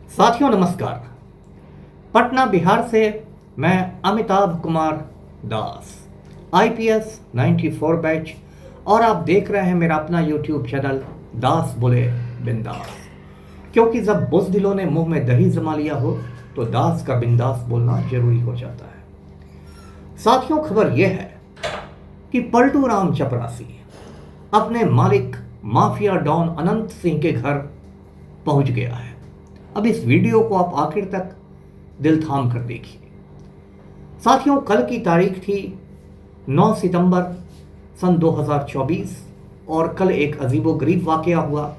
साथियों नमस्कार। पटना बिहार से मैं अमिताभ कुमार दास, आईपीएस 94 बैच, और आप देख रहे हैं मेरा अपना यूट्यूब चैनल दास बोले बिंदास। क्योंकि जब बुज़दिलों ने मुंह में दही जमा लिया हो तो दास का बिंदास बोलना जरूरी हो जाता है। साथियों, खबर यह है कि पलटू राम चपरासी अपने मालिक माफिया डॉन अनंत सिंह के घर पहुंच गया है। अब इस वीडियो को आप आखिर तक दिल थाम कर देखिए। साथियों, कल की तारीख थी 9 सितंबर सन 2024 और कल एक अजीबोगरीब वाकया हुआ।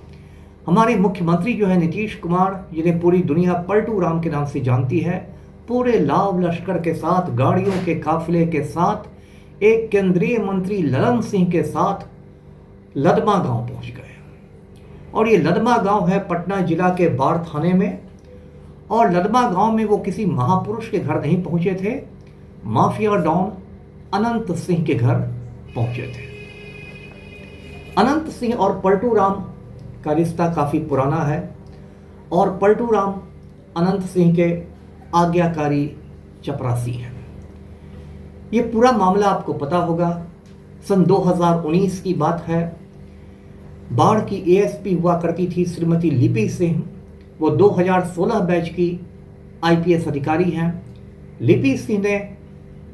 हमारे मुख्यमंत्री जो है नीतीश कुमार, जिन्हें पूरी दुनिया पलटू राम के नाम से जानती है, पूरे लाव लश्कर के साथ, गाड़ियों के काफिले के साथ, एक केंद्रीय मंत्री ललन सिंह के साथ लदमा गांव पहुंच गए। और ये लदमा गांव है पटना जिला के बाढ़ थाने में। और लदमा गांव में वो किसी महापुरुष के घर नहीं पहुंचे थे, माफिया डॉन अनंत सिंह के घर पहुंचे थे। अनंत सिंह और पलटू राम का रिश्ता काफी पुराना है और पलटू राम अनंत सिंह के आज्ञाकारी चपरासी हैं। ये पूरा मामला आपको पता होगा। सन 2019 की बात है। बाढ़ की एएसपी हुआ करती थी श्रीमती लिपि सिंह। वो 2016 बैच की आईपीएस अधिकारी हैं। लिपि सिंह ने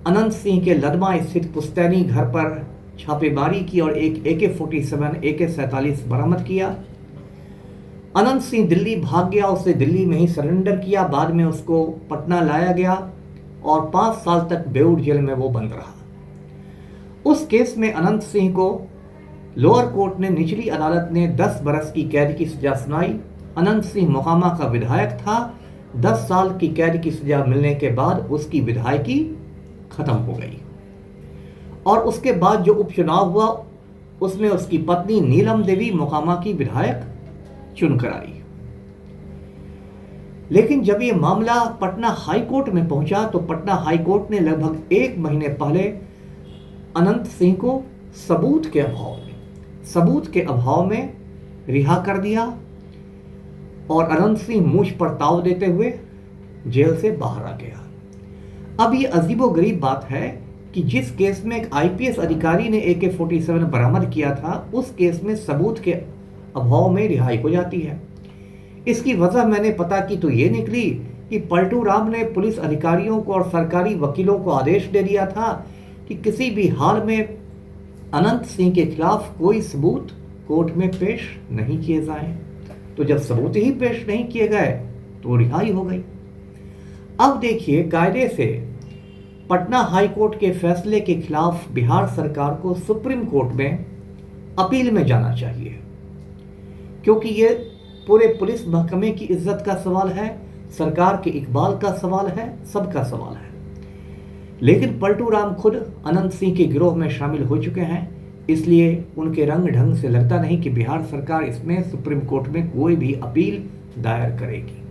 अनंत सिंह के लदमा स्थित पुस्तैनी घर पर छापेमारी की और एक AK-47 AK-47 बरामद किया। अनंत सिंह दिल्ली भाग गया, उसे दिल्ली में ही सरेंडर किया। बाद में उसको पटना लाया गया और 5 साल तक बेऊर जेल में वो बंद रहा। उस केस में अनंत सिंह को लोअर कोर्ट ने, निचली अदालत ने 10 बरस की कैद की सजा सुनाई। अनंत सिंह मोकामा का विधायक था। 10 साल की कैद की सजा मिलने के बाद उसकी विधायकी खत्म हो गई और उसके बाद जो उपचुनाव हुआ उसमें उसकी पत्नी नीलम देवी मोकामा की विधायक चुनकर आई। लेकिन जब ये मामला पटना हाई कोर्ट में पहुंचा तो पटना हाई कोर्ट ने लगभग 1 महीने पहले अनंत सिंह को सबूत के अभाव में रिहा कर दिया और अनंत सिंह मूंछ पर ताव देते हुए जेल से बाहर आ गया। अब ये अजीबोगरीब बात है कि जिस केस में एक आईपीएस अधिकारी ने AK-47 बरामद किया था, उस केस में सबूत के अभाव में रिहाई हो जाती है। इसकी वजह मैंने पता की तो ये निकली कि पलटू राम ने पुलिस अधिकारियों को और सरकारी वकीलों को आदेश दे दिया था कि किसी भी हाल में अनंत सिंह के खिलाफ कोई सबूत कोर्ट में पेश नहीं किए जाएं। तो जब सबूत ही पेश नहीं किए गए तो रिहाई हो गई। अब देखिए, कायदे से पटना हाई कोर्ट के फैसले के खिलाफ बिहार सरकार को सुप्रीम कोर्ट में अपील में जाना चाहिए, क्योंकि ये पूरे पुलिस महकमे की इज्जत का सवाल है, सरकार के इकबाल का सवाल है, सबका सवाल है। लेकिन पलटू राम खुद अनंत सिंह के गिरोह में शामिल हो चुके हैं, इसलिए उनके रंग ढंग से लगता नहीं कि बिहार सरकार इसमें सुप्रीम कोर्ट में कोई भी अपील दायर करेगी।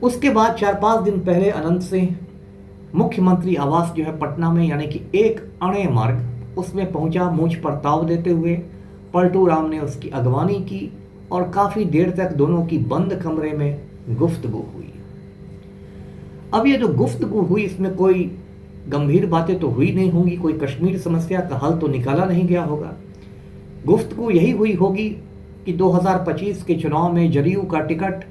उसके बाद 4-5 दिन पहले अनंत सिंह मुख्यमंत्री आवास जो है पटना में, यानी कि एक अणे मार्ग, उसमें पहुंचा। मूंछ पर ताव देते हुए पलटू राम ने उसकी अगवानी की और काफी देर तक दोनों की बंद कमरे में गुफ्तगू हुई। अब ये जो गुफ्तगू हुई, इसमें कोई गंभीर बातें तो हुई नहीं होंगी, कोई कश्मीर समस्या का हल तो निकाला नहीं गया होगा। गुफ्तगू यही हुई होगी कि 2025 के चुनाव में जदयू का टिकट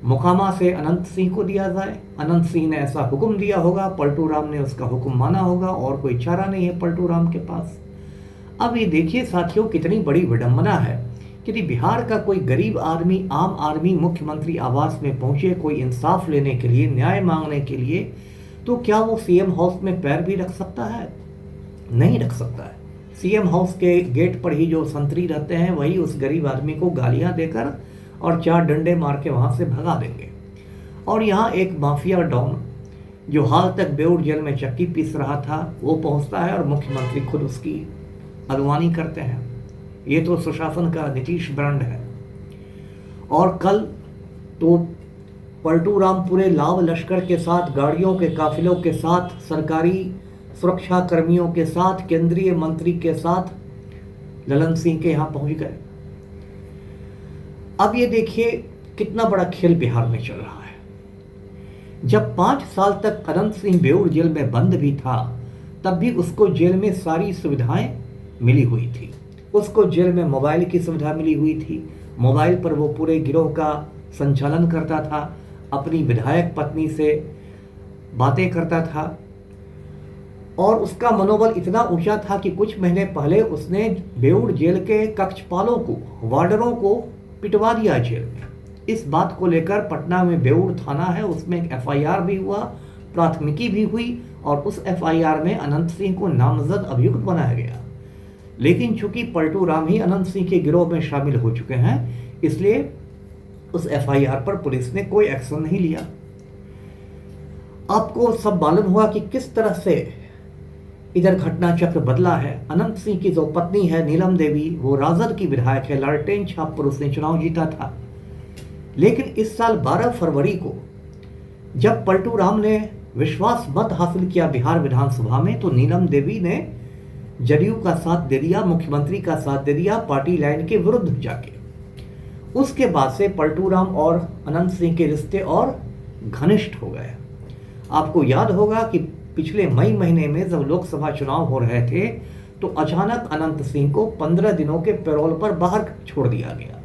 मोकामा से अनंत सिंह को दिया जाए। अनंत सिंह ने ऐसा हुक्म दिया होगा, पलटू राम ने उसका हुक्म माना होगा और कोई चारा नहीं है पलटू राम के पास। अब ये देखिए साथियों, कितनी बड़ी विडंबना है कि यदि बिहार का कोई गरीब आदमी, आम आदमी मुख्यमंत्री आवास में पहुंचे कोई इंसाफ लेने के लिए, न्याय मांगने के लिए, तो क्या वो सीएम हाउस में पैर भी रख सकता है? नहीं रख सकता है। सीएम हाउस के गेट पर ही जो संतरी रहते हैं वही उस गरीब आदमी को गालियां देकर और 4 डंडे मार के वहां से भगा देंगे। और यहाँ एक माफिया डॉन जो हाल तक बेऊर जेल में चक्की पीस रहा था, वो पहुंचता है और मुख्यमंत्री खुद उसकी अगवानी करते हैं। ये तो सुशासन का नीतीश ब्रांड है। और कल तो पलटू राम पूरे लाव लश्कर के साथ, गाड़ियों के काफिलों के साथ, सरकारी सुरक्षा कर्मियों के साथ, केंद्रीय मंत्री के साथ ललन सिंह के यहाँ पहुंच गए। अब ये देखिए, कितना बड़ा खेल बिहार में चल रहा है। जब 5 साल तक अनंत सिंह बेऊर जेल में बंद भी था, तब भी उसको जेल में सारी सुविधाएं मिली हुई थी। उसको जेल में मोबाइल की सुविधा मिली हुई थी। मोबाइल पर वो पूरे गिरोह का संचालन करता था, अपनी विधायक पत्नी से बातें करता था और उसका मनोबल इतना ऊंचा था कि कुछ महीने पहले उसने बेऊर जेल के कक्षपालों को, वार्डरों को पिटवा दिया जेल में। इस बात को लेकर पटना में बेऊर थाना है, उसमें एक एफआईआर भी हुआ, प्राथमिकी भी हुई और उस एफआईआर में अनंत सिंह को नामजद अभियुक्त बनाया गया। लेकिन चूंकि पलटू राम ही अनंत सिंह के गिरोह में शामिल हो चुके हैं, इसलिए उस एफआईआर पर पुलिस ने कोई एक्शन नहीं लिया। आपको सब मालूम हुआ कि किस तरह से इधर घटना चक्र बदला है। अनंत सिंह की जो पत्नी है नीलम देवी, वो राजद की विधायक है, लालटेन छाप पर उसने चुनाव जीता था। लेकिन इस साल 12 फरवरी को जब पलटू राम ने विश्वास मत हासिल किया बिहार विधानसभा में, तो नीलम देवी ने जदयू का साथ दे दिया, मुख्यमंत्री का साथ दे दिया, पार्टी लाइन के विरुद्ध जाके। उसके बाद से पलटू राम और अनंत सिंह के रिश्ते और घनिष्ठ हो गए। आपको याद होगा कि पिछले मई महीने में जब लोकसभा चुनाव हो रहे थे, तो अचानक अनंत सिंह को 15 दिनों के पैरोल पर बाहर छोड़ दिया गया।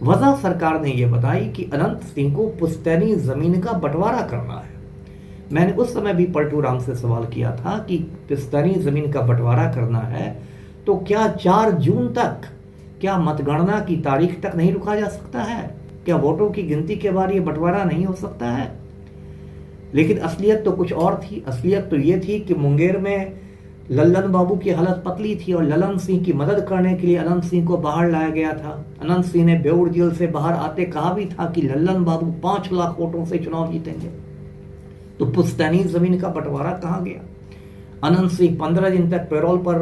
वजह सरकार ने यह बताई कि अनंत सिंह को पुश्तैनी जमीन का बंटवारा करना है। मैंने उस समय भी पलटू राम से सवाल किया था कि पुश्तैनी जमीन का बंटवारा करना है तो क्या 4 जून तक, क्या मतगणना की तारीख तक नहीं रुका जा सकता है? क्या वोटों की गिनती के बाद ये बंटवारा नहीं हो सकता है? लेकिन असलियत तो कुछ और थी। असलियत तो ये थी कि मुंगेर में लल्लन बाबू की हालत पतली थी और ललन सिंह की मदद करने के लिए अनंत सिंह को बाहर लाया गया था। अनंत सिंह ने बेऊर जेल से बाहर आते कहा भी था कि लल्लन बाबू 5 लाख वोटों से चुनाव जीतेंगे। तो पुश्तैनी जमीन का बंटवारा कहाँ गया? अनंत सिंह 15 दिन तक पैरोल पर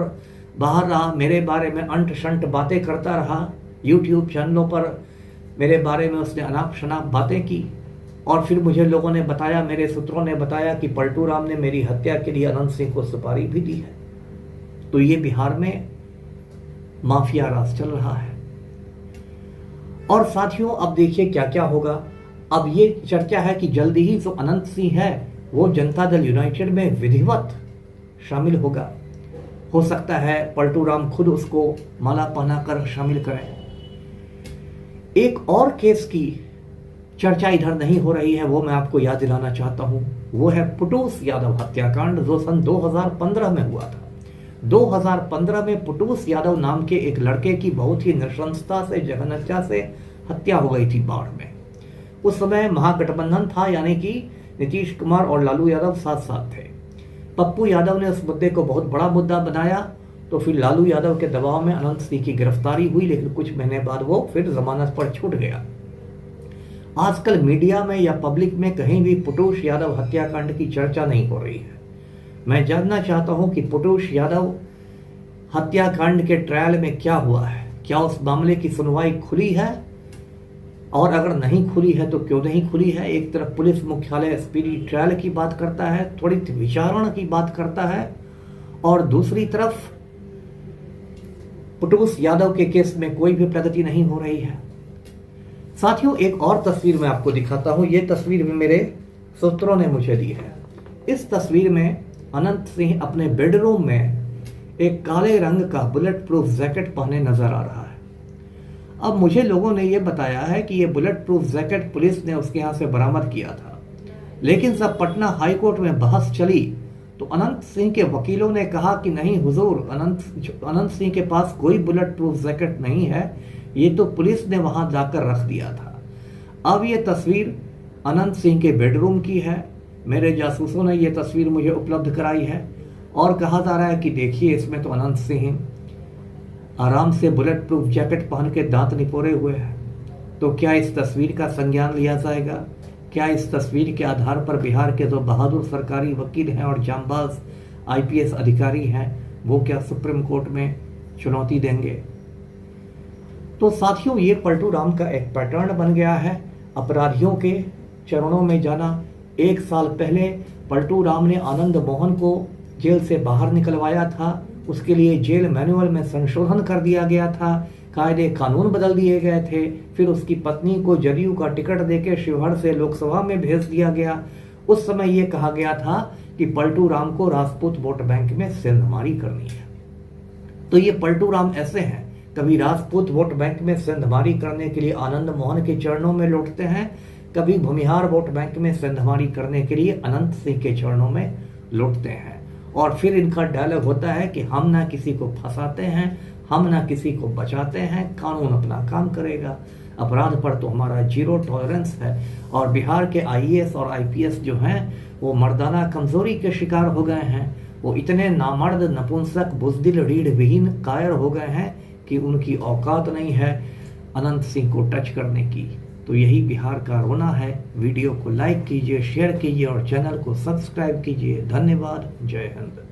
बाहर रहा, मेरे बारे में अंट शंट बातें करता रहा, यूट्यूब चैनलों पर मेरे बारे में उसने अनाप शनाप बातें की और फिर मुझे लोगों ने बताया, मेरे सूत्रों ने बताया कि पलटू राम ने मेरी हत्या के लिए अनंत सिंह को सुपारी भी दी है। तो ये बिहार में माफिया राज चल रहा है। और साथियों, अब देखिए क्या क्या होगा। अब ये चर्चा है कि जल्दी ही जो अनंत सिंह है वो जनता दल यूनाइटेड में विधिवत शामिल होगा। हो सकता है पलटू राम खुद उसको माला पहनाकर शामिल करें। एक और केस की चर्चा इधर नहीं हो रही है, वो मैं आपको याद दिलाना चाहता हूं। वो है पुटूस यादव हत्याकांड, जो सन 2015 में हुआ था। 2015 में पुटूस यादव नाम के एक लड़के की बहुत ही नृशंसता से, जघन्यता से हत्या हो गई थी बाढ़ में। उस समय महागठबंधन था, यानी कि नीतीश कुमार और लालू यादव साथ साथ थे। पप्पू यादव ने उस मुद्दे को बहुत बड़ा मुद्दा बनाया, तो फिर लालू यादव के दबाव में अनंत सिंह की गिरफ्तारी हुई, लेकिन कुछ महीने बाद वो फिर जमानत पर छूट गया। आजकल मीडिया में या पब्लिक में कहीं भी पुटूस यादव हत्याकांड की चर्चा नहीं हो रही है। मैं जानना चाहता हूं कि पुटूस यादव हत्याकांड के ट्रायल में क्या हुआ है, क्या उस मामले की सुनवाई खुली है, और अगर नहीं खुली है तो क्यों नहीं खुली है। एक तरफ पुलिस मुख्यालय स्पीडी ट्रायल की बात करता है, त्वरित विचारण की बात करता है, और दूसरी तरफ पुटूस यादव के केस में कोई भी प्रगति नहीं हो रही है। साथियों, एक और तस्वीर मैं आपको दिखाता हूं। ये तस्वीर भी मेरे सूत्रों ने मुझे दी है। इस तस्वीर में अनंत सिंह अपने बेडरूम में एक काले रंग का बुलेट प्रूफ जैकेट पहने नजर आ रहा है। अब मुझे लोगों ने यह बताया है कि यह बुलेट प्रूफ जैकेट पुलिस ने उसके यहां से बरामद किया था, लेकिन जब पटना हाईकोर्ट में बहस चली तो अनंत सिंह के वकीलों ने कहा कि नहीं हुजूर, अनंत सिंह के पास कोई बुलेट प्रूफ जैकेट नहीं है, ये तो पुलिस ने वहां जाकर रख दिया था। अब ये तस्वीर अनंत सिंह के बेडरूम की है। मेरे जासूसों ने यह तस्वीर मुझे उपलब्ध कराई है और कहा जा रहा है कि देखिए, इसमें तो अनंत सिंह आराम से बुलेट प्रूफ जैकेट पहन के दांत निपोरे हुए हैं। तो क्या इस तस्वीर का संज्ञान लिया जाएगा? क्या इस तस्वीर के आधार पर बिहार के जो बहादुर सरकारी वकील हैं और जांबाज आईपीएस अधिकारी हैं, वो क्या सुप्रीम कोर्ट में चुनौती देंगे? तो साथियों, ये पलटू राम का एक पैटर्न बन गया है, अपराधियों के चरणों में जाना। 1 साल पहले पलटू राम ने आनंद मोहन को जेल से बाहर निकलवाया था, उसके लिए जेल मैनुअल में संशोधन कर दिया गया था। कायदे कानून बदल दिए गए थे। फिर उसकी पत्नी को जदयू का टिकट देके शिवहर से लोकसभा में भेज दिया गया। उस समय ये कहा गया था कि पलटू राम को राजपूत वोट बैंक में सेंधमारी करनी है। तो ये पलटू राम ऐसे हैं, कभी राजपूत वोट बैंक में सेंधमारी करने के लिए आनंद मोहन के चरणों में लौटते हैं, कभी भूमिहार वोट बैंक में सेंधमारी करने के लिए अनंत सिंह के चरणों में लौटते हैं। और फिर इनका डायलॉग होता है कि हम ना किसी को फंसाते हैं, हम ना किसी को बचाते हैं, कानून अपना काम करेगा। अपराध पर तो हमारा जीरो टॉलरेंस है। और बिहार के आईएएस और आईपीएस जो हैं वो मर्दाना कमजोरी के शिकार हो गए हैं। वो इतने नामर्द, नपुंसक, बुजदिल, रीढ़ विहीन, कायर हो गए हैं कि उनकी औकात नहीं है अनंत सिंह को टच करने की। तो यही बिहार का रोना है। वीडियो को लाइक कीजिए, शेयर कीजिए और चैनल को सब्सक्राइब कीजिए। धन्यवाद। जय हिंद।